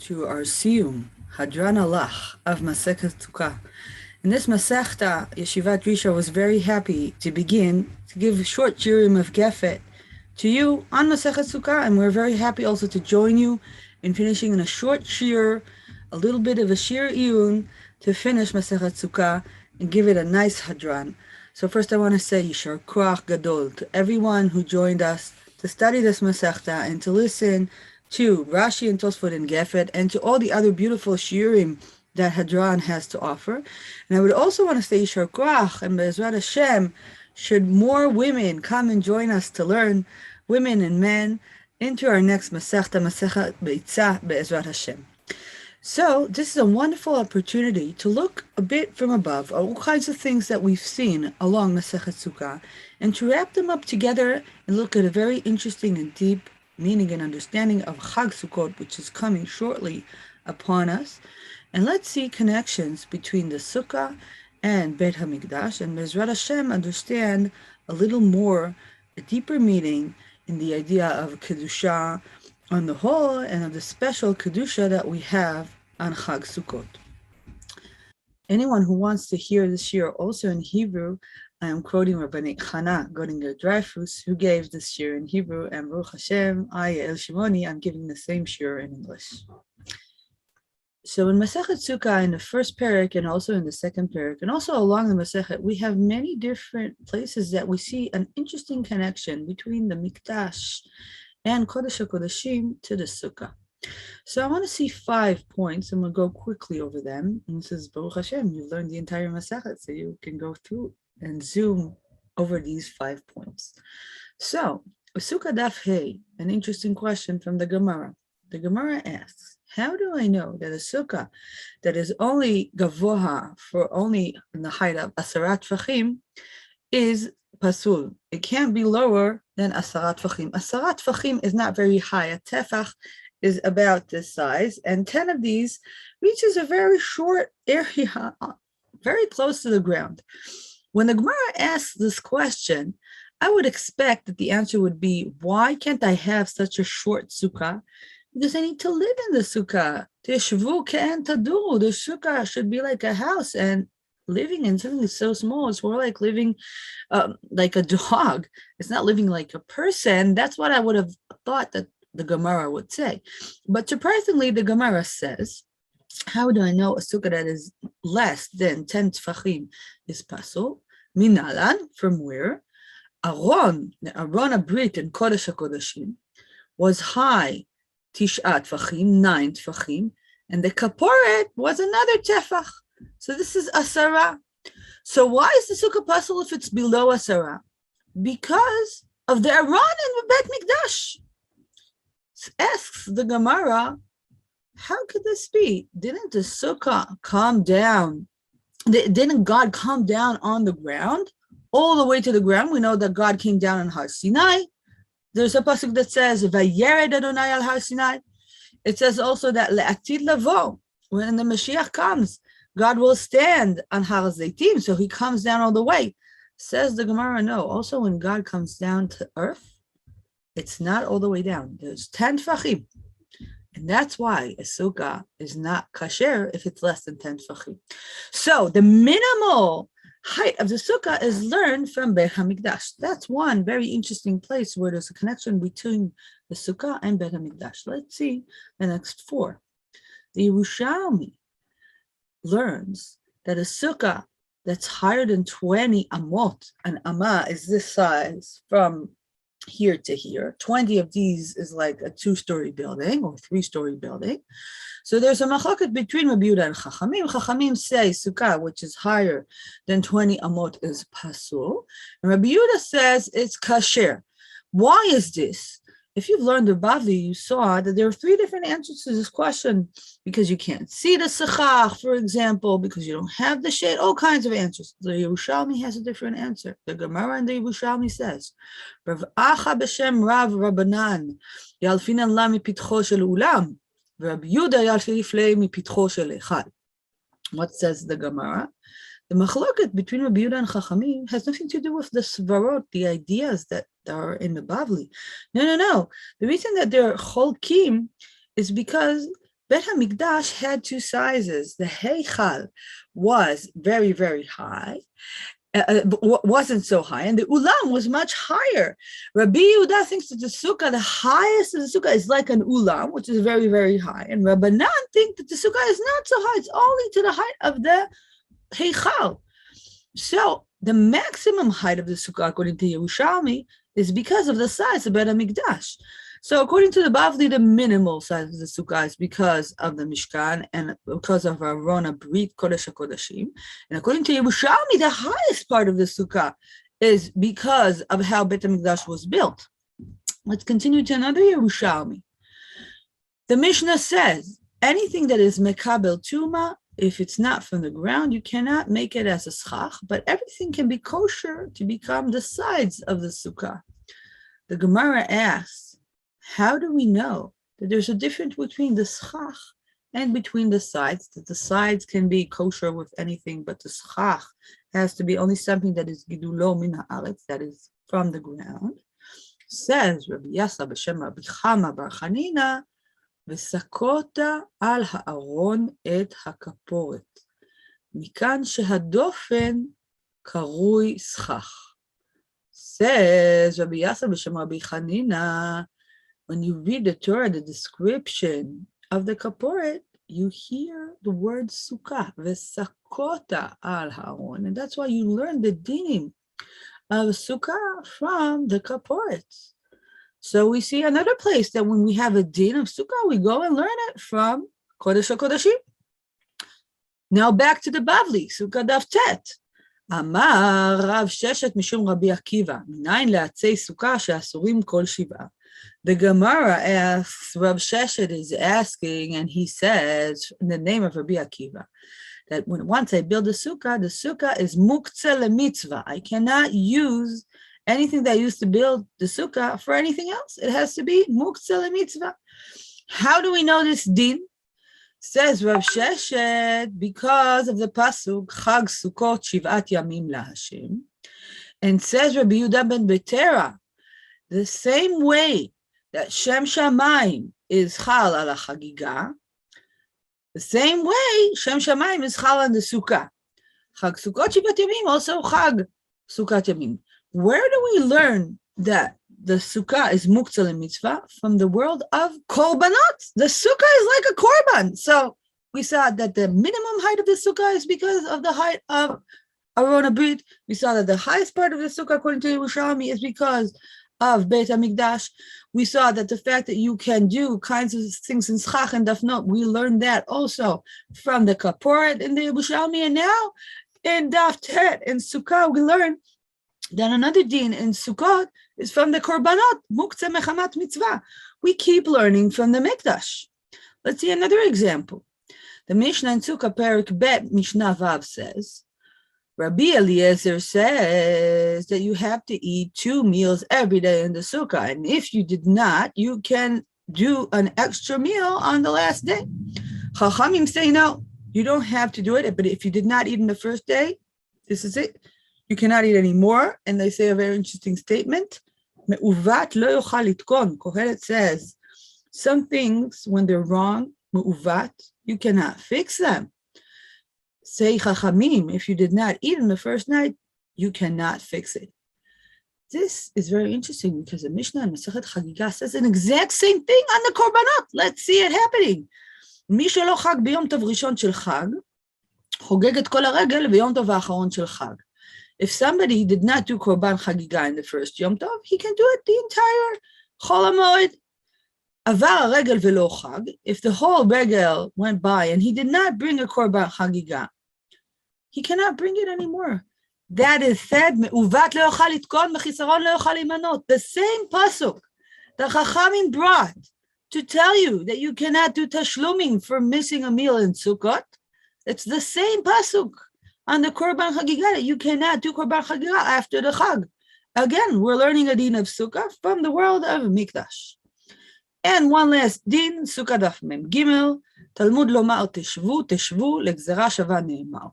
to our Siyum, Hadran of Masechet Sukkah. In this Masechta, Yeshivat Drisha was very happy to begin to give short shiurim of Gefet to you on Masechet Sukkah, and we're very happy also to join you in finishing in a short shiur, a little bit of a shiur iyun to finish Masechet Sukkah and give it a nice Hadran. So first I want to say Yishar Koach Gadol to everyone who joined us to study this Masechta and to listen to Rashi and Tosafot and Gefet and to all the other beautiful shiurim that Hadran has to offer. And I would also want to say Yishar Koach, and Be'ezrat Hashem, should more women come and join us to learn, women and men, into our next Masechta, Masechet Beit, Be'ezrat Hashem. So this is a wonderful opportunity to look a bit from above at all kinds of things that we've seen along Masechet Sukkah and to wrap them up together and look at a very interesting and deep meaning and understanding of Chag Sukkot, which is coming shortly upon us. And let's see connections between the Sukkah and Beit HaMikdash, and Be'ezrat Hashem understand a little more, a deeper meaning in the idea of Kedusha on the whole and of the special Kedusha that we have on Chag Sukkot. Anyone who wants to hear this year also in Hebrew, I am quoting Rabbanit Yael Shimoni, who gave this year in Hebrew, and Baruch Hashem, Yael Shimoni, I'm giving the same shiur in English. So in Masechet Sukkah, in the first parak and also in the second parak, and also along the Masechet, we have many different places that we see an interesting connection between the Mikdash and Kodesh HaKodeshim to the Sukkah. So I want to see 5 points, and we'll go quickly over them. And this is Baruch Hashem, you've learned the entire Masechet, so you can go through and zoom over these 5 points. So, Sukkah Daf Hey, an interesting question from the Gemara. The Gemara asks, how do I know that a Sukkah that is only gavoha, for only in the height of Asarat Tfachim, is pasul? It can't be lower than Asarat Tfachim. Asarat Tfachim is not very high. A tefach is about this size, and 10 of these reaches a very short area, very close to the ground. When the Gemara asks this question, I would expect that the answer would be, why can't I have such a short sukkah? Because I need to live in the sukkah. Teshvu ke'en taduru. The sukkah should be like a house, and living in something so small, it's more like living like a dog. It's not living like a person. That's what I would have thought that the Gemara would say. But surprisingly, the Gemara says, how do I know a sukkah that is less than 10 tfachim is pasul? Minalan, from where? Aron, the Aron Abrit in Kodesh HaKodeshim, was high, Tishat Tfachim, 9 Tfachim, and the Kaporet was another Tefach. So this is Asara. So why is the Sukkah pasul if it's below Asara? Because of the Aron in the Beit Mikdash. Asks the Gemara, how could this be? Didn't the Sukkah come down? Didn't God come down on the ground, all the way to the ground? We know that God came down on Har Sinai. There's a pasuk that says, "Vayered Adonai al Har Sinai." It says also that le'atid lavo, when the Mashiach comes, God will stand on Har Zeitim, so He comes down all the way. Says the Gemara, no. Also, when God comes down to earth, it's not all the way down. There's 10 tfachim. And that's why a sukkah is not kasher if it's less than 10 tfachim. So the minimal height of the sukkah is learned from Beit HaMikdash. That's one very interesting place where there's a connection between the sukkah and Beit HaMikdash. Let's see the next 4. The Yerushalmi learns that a sukkah that's higher than 20 amot, an amah is this size from here to here. 20 of these is like a 2-story building or 3-story building. So there's a machloket between Rabbi Yehuda and Chachamim. Chachamim say sukkah, which is higher than 20 amot, is pasul. And Rabbi Yehuda says it's kasher. Why is this? If you've learned the Bavli, you saw that there are 3 different answers to this question, because you can't see the sechach, for example, because you don't have the shade, all kinds of answers. The Yerushalmi has a different answer. The Gemara and the Yerushalmi says, Rav Acha b'shem Rav Rabbanan yalfinan la mipitcho shel ulam, v'Rabbi Yehuda yalfiliflei mipitcho shel echad. What says the Gemara? The machloket between Rabbi Yehuda and Chachamim has nothing to do with the svarot, the ideas that are in the Bavli. No. The reason that they're cholkim is because Beit HaMikdash had two sizes. The Heichal was very, very high, wasn't so high, and the Ulam was much higher. Rabbi Yehuda thinks that the Sukkah, the highest of the Sukkah, is like an Ulam, which is very, very high. And Rabbanan think that the Sukkah is not so high, it's only to the height of the Heichal. So the maximum height of the Sukkah, according to Yerushalmi, is because of the size of Beit HaMikdash. So according to the Bavli, the minimal size of the Sukkah is because of the Mishkan and because of Arona Brit Kodesh HaKodashim. And according to Yerushalmi, the highest part of the Sukkah is because of how Beit HaMikdash was built. Let's continue to another Yerushalmi. The Mishnah says, anything that is Mekabel Tuma, if it's not from the ground, you cannot make it as a schach, but everything can be kosher to become the sides of the Sukkah. The Gemara asks, how do we know that there's a difference between the schach and between the sides, that the sides can be kosher with anything, but the schach has to be only something that is gidulo min haaretz, that is from the ground? Says Rabbi Yasa b'shem Rabbi Chama bar Chanina, v'sakota al ha'aron et hakaporet, mikan shehadofen karui schach. Says Rabbi Yasa b'shem Rabbi Chanina, when you read the Torah, the description of the kaporet, you hear the word sukkah, v'sakota al ha'aron, and that's why you learn the dinim of sukkah from the kaporet. So we see another place that when we have a din of sukkah, we go and learn it from Kodesh HaKodashim. Now back to the Bavli, Sukkah Daf Tet. Amar Rav Sheshet Mishum Rabbi Akiva, minayin le'atzei sukkah she'asurim kol shiv'ah. The Gemara asks, Rav Sheshet is asking, and he says, in the name of Rabbi Akiva, that once I build the sukkah is muktzeh lemitzvah. I cannot use anything that I used to build the sukkah for anything else. It has to be muktzeh lemitzvah. How do we know this din? Says Rav Sheshet, because of the pasuk Chag Sukkot Shivat Yamim LaHashem, and says Rabbi Yehuda ben Betera, the same way that Shem Shamayim is Chal ala Chagiga, the same way Shem Shamayim is Chal on the Sukkah. Chag Sukkot Shivat Yamim, also Chag Sukkot Yamim. Where do we learn that the Sukkah is Muktzeh Mitzvah? From the world of Korbanot. The Sukkah is like a Korban. So we saw that the minimum height of the Sukkah is because of the height of Arona Brit. We saw that the highest part of the Sukkah, according to Yerushalmi, is because of Beit HaMikdash. We saw that the fact that you can do kinds of things in Schach and Dafnot, we learned that also from the Kaporet in the Yerushalmi, and now in Daf Tet in Sukkah, we learn that another din in Sukkot is from the Korbanot, Muktzeh Mechamat Mitzvah. We keep learning from the Mikdash. Let's see another example. The Mishnah in Sukkah, Perik Bet, Mishnah Vav says, Rabbi Eliezer says that you have to eat 2 meals every day in the Sukkah, and if you did not, you can do an extra meal on the last day. Chachamim say, no, you don't have to do it, but if you did not eat in the first day, this is it. You cannot eat anymore. And they say a very interesting statement. Me'uvat lo yochal litkon. Kohelet says, some things, when they're wrong, me'uvat, you cannot fix them. Say Chachamim, if you did not eat in the first night, you cannot fix it. This is very interesting because the Mishnah in Masechet Chagiga says an exact same thing on the Korbanot. Let's see it happening. מי שלא חג ביום טוב ראשון של חג, חוגג את כל הרגל ביום טוב האחרון של חג. If somebody did not do Korban Chagiga in the first Yom Tov, he can do it the entire Chol HaMoed. Avar HaRegel velo Chag, if the whole regel went by and he did not bring a Korban Chagiga, he cannot bring it anymore. That is said, Me'uvat lo yochal litkon, mechisaron lo yochal limanot. The same pasuk that Chachamim brought to tell you that you cannot do tashluming for missing a meal in Sukkot. It's the same pasuk on the Korban Chagiga that you cannot do Korban Chagiga after the Chag. Again, we're learning a din of Sukkah from the world of Mikdash. And one last din, Sukkah Daf Mem Gimel, Talmud Lomar Teshvu, Teshvu, Legzera Shava Ne'emar.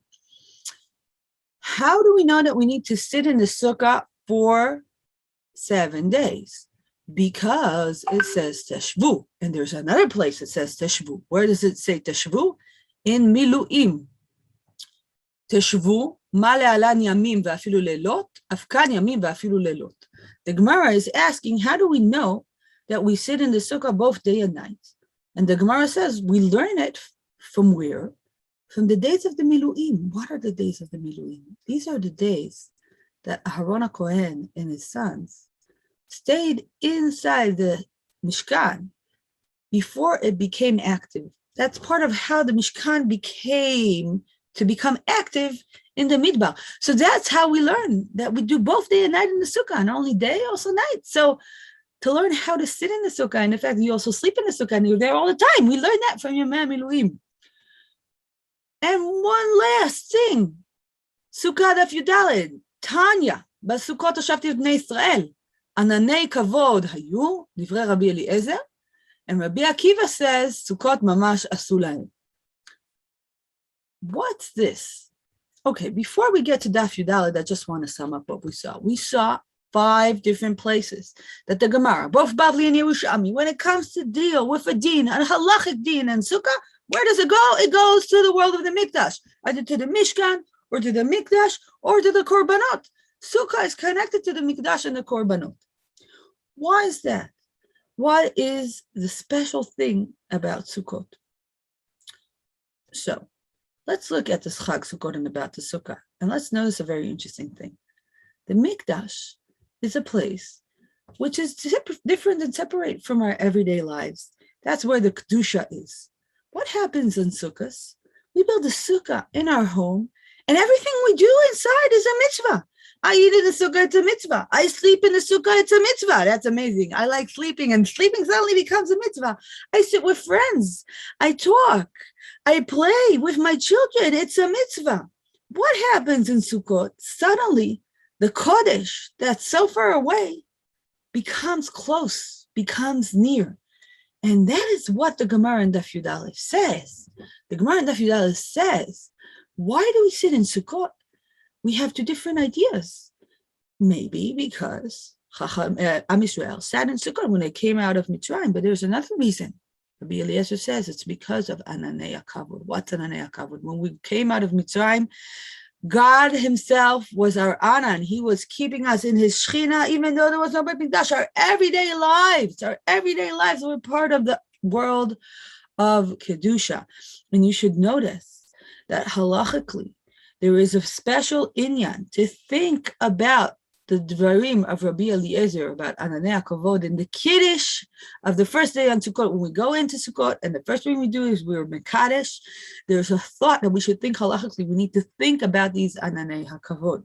How do we know that we need to sit in the Sukkah for 7 days? because it says teshvu, and there's another place that says teshvu. Where does it say teshvu? In miluim. Teshvu, ma le'alan yamim ve'afilu lelot, afkan yamim ve'afilu lelot. The Gemara is asking, how do we know that we sit in the sukkah both day and night? And the Gemara says, we learn it from where? From the days of the miluim. What are the days of the miluim? These are the days that Aharon HaKohen and his sons stayed inside the Mishkan before it became active. That's part of how the Mishkan become active in the Midbar. So that's how we learn that we do both day and night in the Sukkah, and only day, also night. So to learn how to sit in the Sukkah, and in fact, you also sleep in the Sukkah, and you're there all the time. We learn that from your Yom Miluim. And one last thing, Sukkah Daf Yudaled, Tanya, בסוכות הושבתי את בני ישראל, ענני כבוד היו, דברי רבי אליעזר, and Rabbi Akiva says, Sukkot mamash עשו להם. What's this? Okay, before we get to Daf Yudaled, I just want to sum up what we saw. We saw 5 different places that the Gemara, both Bavli and Yerushalmi, when it comes to deal with a din, a halachic din and Sukkah, where does it go? It goes to the world of the Mikdash, either to the Mishkan, or to the Mikdash, or to the Korbanot. Sukkah is connected to the Mikdash and the Korbanot. Why is that? What is the special thing about Sukkot? So, let's look at this Chag Sukkot and about the Sukkah, and let's notice a very interesting thing. The Mikdash is a place which is different and separate from our everyday lives. That's where the Kedusha is. What happens in Sukkahs? We build a Sukkah in our home, and everything we do inside is a mitzvah. I eat in the Sukkah, it's a mitzvah. I sleep in the Sukkah, it's a mitzvah. That's amazing. I like sleeping, and sleeping suddenly becomes a mitzvah. I sit with friends. I talk. I play with my children. It's a mitzvah. What happens in Sukkot? Suddenly, the Kodesh that's so far away becomes close, becomes near. And that is what the Gemara in Daf Yudalef says. The Gemara in Daf Yudalef says, why do we sit in Sukkot? We have 2 different ideas. Maybe because Am Yisrael sat in Sukkot when they came out of Mitzrayim, but there's another reason. Rabbi Eliezer says it's because of Ananei HaKavod. What's Ananei HaKavod? When we came out of Mitzrayim, God himself was our Anan. He was keeping us in his Shechina, even though there was no Beit Mikdash. Our everyday lives were part of the world of Kedusha. And you should notice that halachically, there is a special inyan to think about the dvarim of Rabbi Eliezer about Ananei HaKavod in the Kiddush of the first day on Sukkot. When we go into Sukkot, and the first thing we do is we're Mekadesh, there's a thought that we should think halachically. We need to think about these Ananei HaKavod.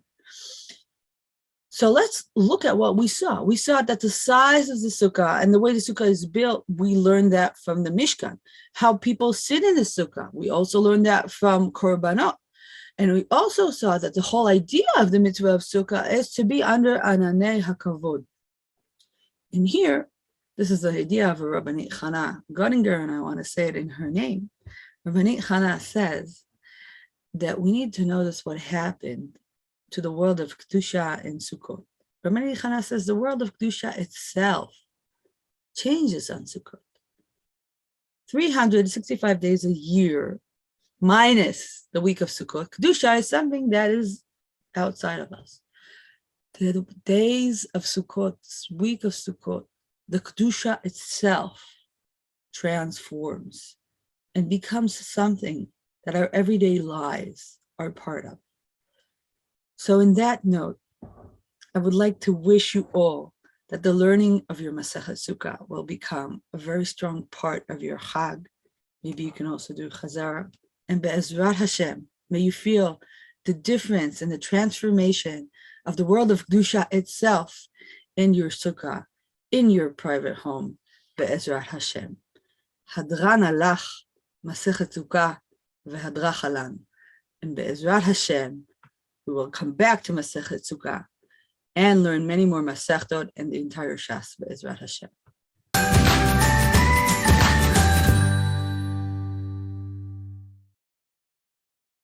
So let's look at what we saw. We saw that the size of the Sukkah and the way the Sukkah is built, we learned that from the Mishkan. How people sit in the Sukkah, we also learned that from Korbanot. And we also saw that the whole idea of the mitzvah of Sukkah is to be under Ananei HaKavod. And here, this is the idea of a Rabbanit Chana Godinger, and I want to say it in her name. Rabbanit Chana says that we need to notice what happened to the world of Kedusha in Sukkot. Rabbanit Chana says the world of Kedusha itself changes on Sukkot. 365 days a year, minus the week of Sukkot. Kedusha is something that is outside of us. The days of Sukkot, week of Sukkot, the Kedusha itself transforms and becomes something that our everyday lives are part of. So in that note, I would like to wish you all that the learning of your Masechet Sukkah will become a very strong part of your Chag. Maybe you can also do Chazara. And Be'ezrat Hashem, may you feel the difference and the transformation of the world of Kedusha itself in your Sukkah, in your private home. Be'ezrat Hashem. Hadran alach, Masechet Sukkah, ve'hadra chalan. And Be'ezrat Hashem, we will come back to Masechet Sukkah and learn many more Masechtot and the entire Shas. Be'ezrat Hashem.